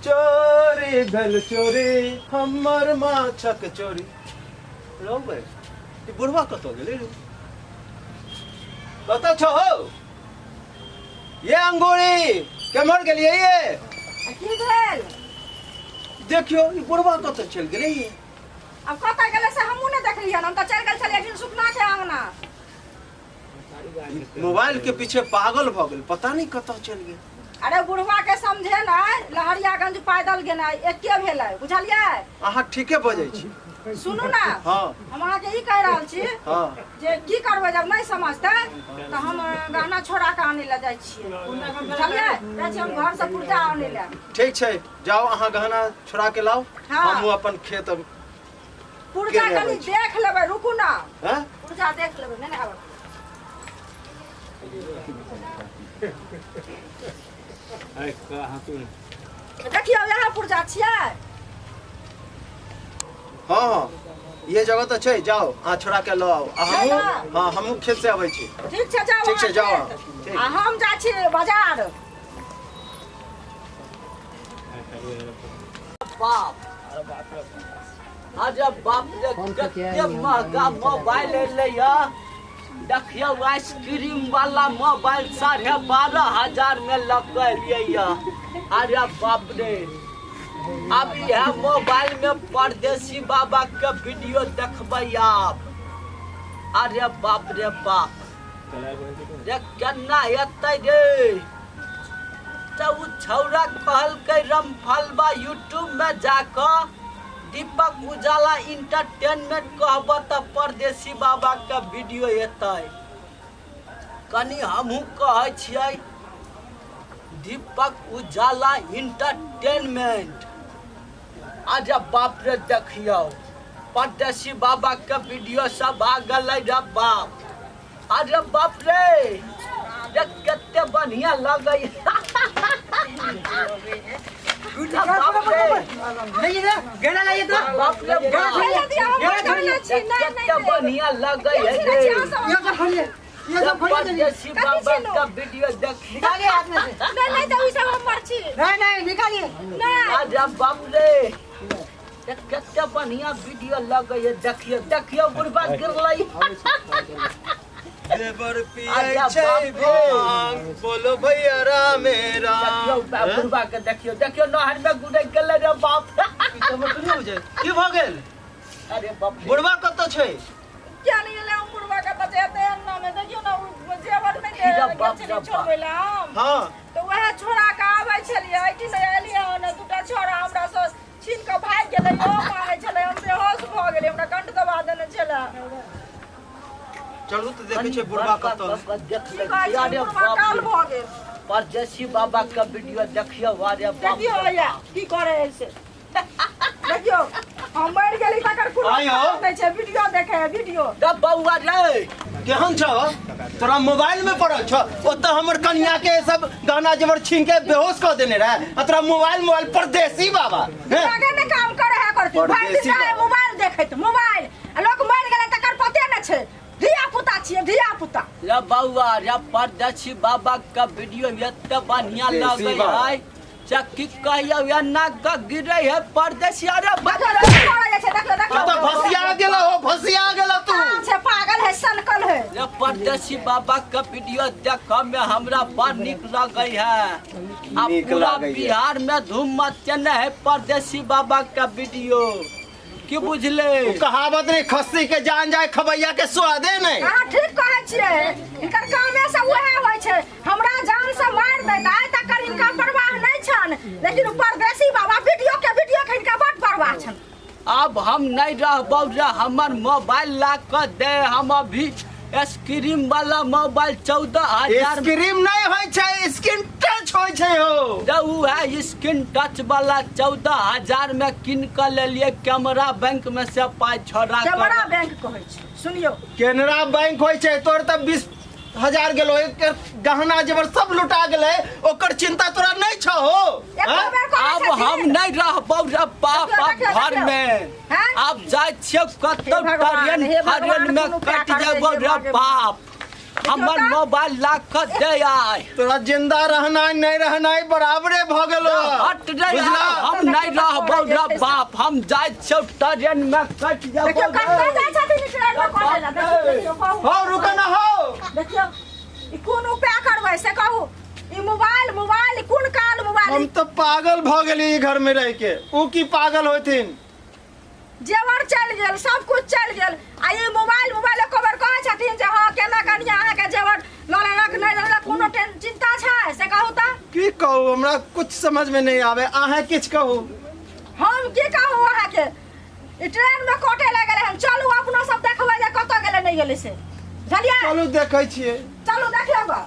चोरी भेल चोरी हमर माछक चोरी रौ बे ई बुढ़वा कत गेलै रे कत छौ ये अंगूरी केमहर गेलियै ये की भेल देखियो ई बुढ़वा कत चल गेलै ये अब कत गेलै से हमहू ने देखलियै हम त चल गेल छलियै दिन सुपना के अंगना मोबाइल के पीछे पागल भ गेल पता नहीं कत चल गेल अरे बुढ़वा के समझे ना लहरियागंज पैदल गेनाइ एके भेलै बुझलियै अहाँ ठीके बजै छी सुनू ना हाँ हम अहाँ के ई कह रहल छी हाँ जे की करबै जब नहीं समझते तो हम गहना छोड़ा के आने ले जाय छियै बुझलियै जाइ छी हम घर से पुर्जा आने ले ठीक छै जाओ अहाँ गहना छोड़ा के लाओ हाँ। हमहू अपन खेत पुर्जा के कनी देख लेबै रुकू ना हैं पुर्जा देख लेबै नहीं आबै देखियो यहाँ पुर्जा छियै हाँ हाँ ये जगह तो छै जाओ अहाँ छोड़ा के लो आओ हमहू हाँ हमहू खेत से आबै छी ठीक छै जाओ ठीक छै जाओ ठीक। आ हम जाइ छी बाजार बाप अरे बाप रे कते महंगा मोबाइल एलै या देखियो आइसक्रीम वाला मोबाइल 12,500 में लगलिए या अरे बाप रे अब यह मोबाइल में परदेसी बाबा के वीडियो देखबै आप अरे बाप रे बाप रे केना एतै रे तो उ छौरा कहलकै रमफलवा यूट्यूब में जाकर दीपक उजाला इंटरटेनमेंट कहब तो परदेसी बाबा के वीडियो एतै कनी हमहू कहै छियै दीपक उजाला इंटरटेनमेंट अरे बाप रे देखियो परदेसी बाबा के वीडियो सब आ गलै रे बाप अरे बाप रे कते बढ़िया लगे बाप रे गेना लाइए तो बाप रे कते बढ़िया लगे है रे ये सब खोलिए ये सब खोलिए परदेसी बाबा का वीडियो देखिए निकालिए हाथ में से नहीं तो सब हम मरची नहीं निकालिए नहीं अरे बाप रे कते बढ़िया वीडियो लगे है देखियो देखियो बुढ़बा गिरलै देवर पियै छै भांग बोलो भैया रामे राम देखियो बुढ़बा के देखियो देखियो नहर में गुड़ै गेलै रे बाप की भ गेल अरे बाप रे बुढ़वा कत छै क्या नहीं ले हम बुढ़वा का तो जेते अन्ना में देखियो ना जेवर में दे के छोड़बेला हम हाँ तो वह छोड़ा के आबै छलिए ऐठी से एलिए ओने दुटा छोड़ा हमरा से छीन के भाग गेलै ओ मारै छलै हम बेहोश भ गेलै हमरा कंठ दबा देने छला चलू तो देखे छै बुढ़वा कत देख ले अरे अरे काल बाप भ गेल परदेसी बाबा का वीडियो देखियो अरे बाप देखियो रे भैया की करे ऐसे देखियो हम मर गेली तकर कुल आयो। नहीं छै वीडियो देखे वीडियो द बउआ रे केहन छ तोरा मोबाइल में पड़ल छ ओत हमर कन्या के सब गहना जेवर छीन के बेहोश कर देने रहे आ तोरा मोबाइल परदेसी बाबा हैं? आगे ने काम करे है करती भाई परदेसी दिखाए बाबा। मोबाइल देखैत मोबाइल आ लोग मर गेलै तकर पते न छै धिया पुता छियै धिया पुता रे बउआ रे परदेसी बाबा का वीडियो एते बढ़िया परदेसी लगे बाबा। है चक्की कहियो या नाक का गिरे है परदेसी अरे देखो देखो छै देखो देखो तो भसिया गेला तू से पागल है सनकल है रे परदेसी बाबा का वीडियो देखो में हमरा बड़ निक लगे है अब नीक पूरा लागै है। बिहार में धूम मचने है परदेसी बाबा का वीडियो की बुझले कहावत रे खस्सी के जान जाए खबैया के स्वादे नहीं हां ठीक कहै छियै इनकर कामे से वहे होय छै हमरा जान से मार देता तकर इनका परवाह नहीं छन लेकिन परदेसी बाबा वीडियो के इनका बड़ परवाह छन अब हम नहीं रहबौ रे हमर मोबाइल ला के दे हम अभी स्क्रीन वाला मोबाइल 14,000 स्क्रीन नहीं होय छै स्क्रीन टच होय छै हो जब वो है स्क्रीन टच वाला 14,000 में किन कर लेलिए कैमरा बैंक में से पाई छोड़ा कैमरा बैंक कहै छै सुनियो केनरा बैंक होय छै तोर तब 20,000 गेलो एक गहना जेवर सब लुटा गेलै ओकर चिंता तोरा नहीं छ हो हैं? अब हम नहीं रहबौ रे बाप घर में अब जाय छियै कतौ ट्रेन में कट जेबौ रे बाप हमर मोबाइल ला के दे आय तोरा जिंदा रहना नहीं रहना बराबरे भ गेलो हट रे बुझला नहीं रहबो रे बाप हम जाय छौ ट्रेन में कट देखियो जाबो कतऽ जाइ छथिन ट्रेन में कटै ला देखियो हो रुक ना हो देखियो ई कोन उपाय करबै से कहू ई मोबाइल कोन काल हम मोबाइल तो पागल भ गेली घर में रह के ऊ की पागल होथिन जेवर चल गेल सब कुछ चल गेल आ ई मोबाइल कवर कहै छथिन जे हां केना कनिया अहाँ के जेवर ललेलक नहीं ललेलक कोनो चिंता छै से कहू त की कहू हमरा कुछ समझ में नहीं आवे अहाँ किछ कहू हम की कहू अहाँ के ई ट्रेन में कटे लागल हम चलू अपना सब देखबै जे कतऽ गेलै नहीं गेलै से बुझलियै चलू देखै छियै चलू देखियौ ग